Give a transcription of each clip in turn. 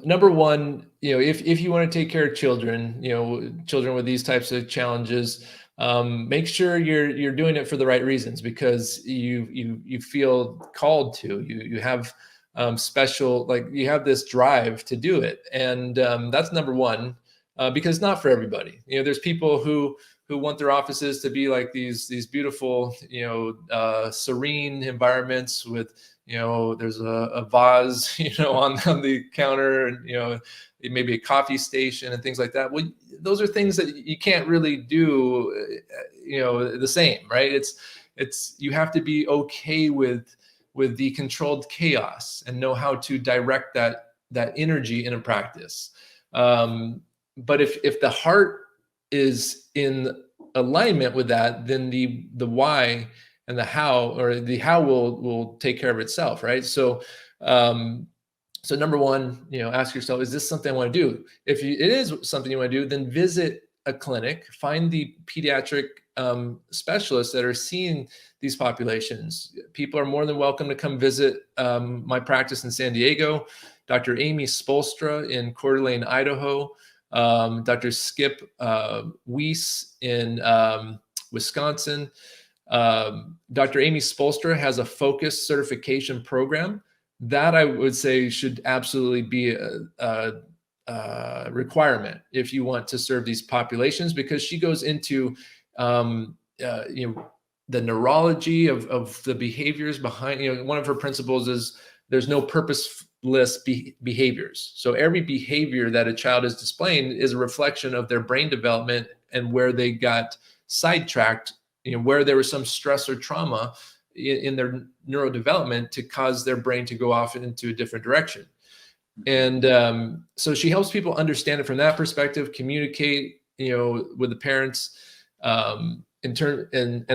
number one, if you want to take care of children, children with these types of challenges, make sure you're doing it for the right reasons, because you feel called to. You have special, like you have this drive to do it, and that's number one, because it's not for everybody. There's people who want their offices to be like these beautiful, serene environments with, there's a vase, on the counter, and, maybe a coffee station and things like that. Well, those are things that you can't really do, the same, right? You have to be okay with the controlled chaos and know how to direct that energy in a practice. But if the heart is in alignment with that, then the why and the how, or the how will take care of itself, right? So number one, ask yourself, is this something I want to do? If it is something you want to do, then visit a clinic, find the pediatric specialists that are seeing these populations. People are more than welcome to come visit my practice in San Diego. Dr. Amy Spolstra in Coeur d'Alene, Idaho. Dr. Skip Weiss in Wisconsin. Dr. Amy Spolstra has a focused certification program that I would say should absolutely be a requirement if you want to serve these populations, because she goes into the neurology of the behaviors behind. One of her principles is there's no purposeless behaviors. So every behavior that a child is displaying is a reflection of their brain development and where they got sidetracked, where there was some stress or trauma in their neurodevelopment to cause their brain to go off into a different direction. And so she helps people understand it from that perspective, communicate, with the parents, and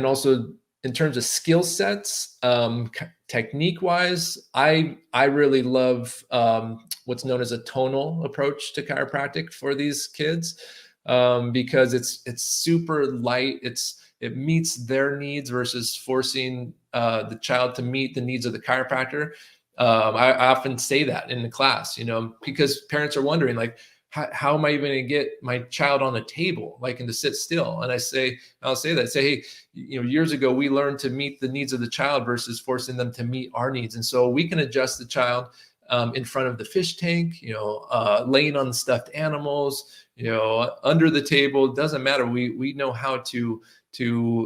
also in terms of skill sets, technique wise, I really love what's known as a tonal approach to chiropractic for these kids, because it's super light. It meets their needs versus forcing the child to meet the needs of the chiropractor. I often say that in the class, because parents are wondering, like, how am I even going to get my child on the table, like, and to sit still? And I'll say, hey, years ago, we learned to meet the needs of the child versus forcing them to meet our needs. And so we can adjust the child in front of the fish tank, laying on stuffed animals, under the table. It doesn't matter. We know how to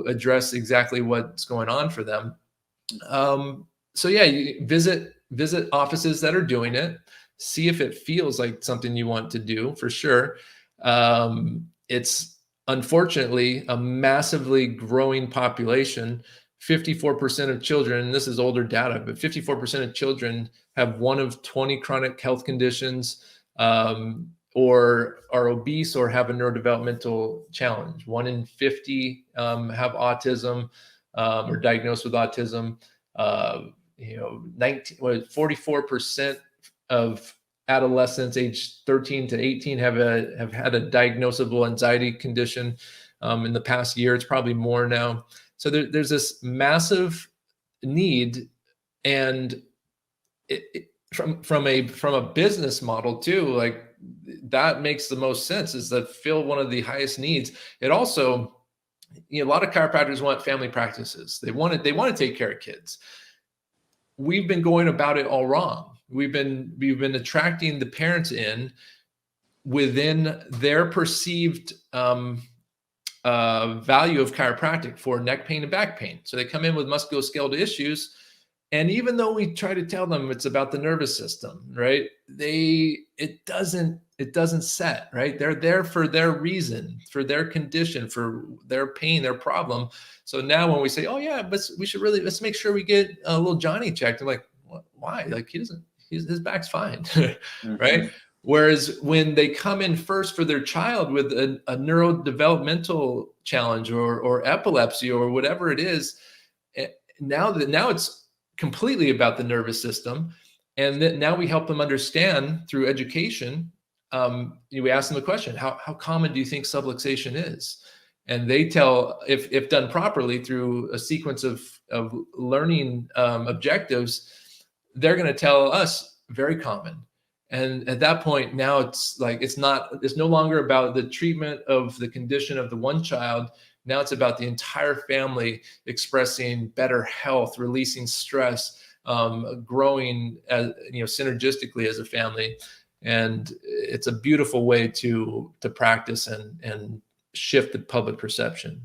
address exactly what's going on for them. So yeah, you visit offices that are doing it. See if it feels like something you want to do, for sure. It's unfortunately a massively growing population. 54% of children, this is older data, but 54% of children have one of 20 chronic health conditions, or are obese or have a neurodevelopmental challenge. 1 in 50 have autism, or diagnosed with autism. 44% of adolescents aged 13 to 18 have had a diagnosable anxiety condition in the past year. It's probably more now. So there's this massive need, and from a business model too, like, that makes the most sense, is to fill one of the highest needs. It also, a lot of chiropractors want family practices. They want to take care of kids. We've been going about it all wrong. We've been attracting the parents in within their perceived value of chiropractic for neck pain and back pain. So they come in with musculoskeletal issues, and even though we try to tell them it's about the nervous system, right? It doesn't set, right? They're there for their reason, for their condition, for their pain, their problem. So now when we say, oh yeah, but let's make sure we get a little Johnny checked. I'm like, why? Like, his back's fine, right? Whereas when they come in first for their child with a neurodevelopmental challenge or epilepsy or whatever it is, now it's completely about the nervous system. And then now we help them understand through education. We ask them the question, how common do you think subluxation is? And they tell, if done properly through a sequence of learning objectives, they're going to tell us very common. And at that point, now it's like it's no longer about the treatment of the condition of the one child. Now it's about the entire family expressing better health, releasing stress, growing as, synergistically as a family. And it's a beautiful way to practice and shift the public perception.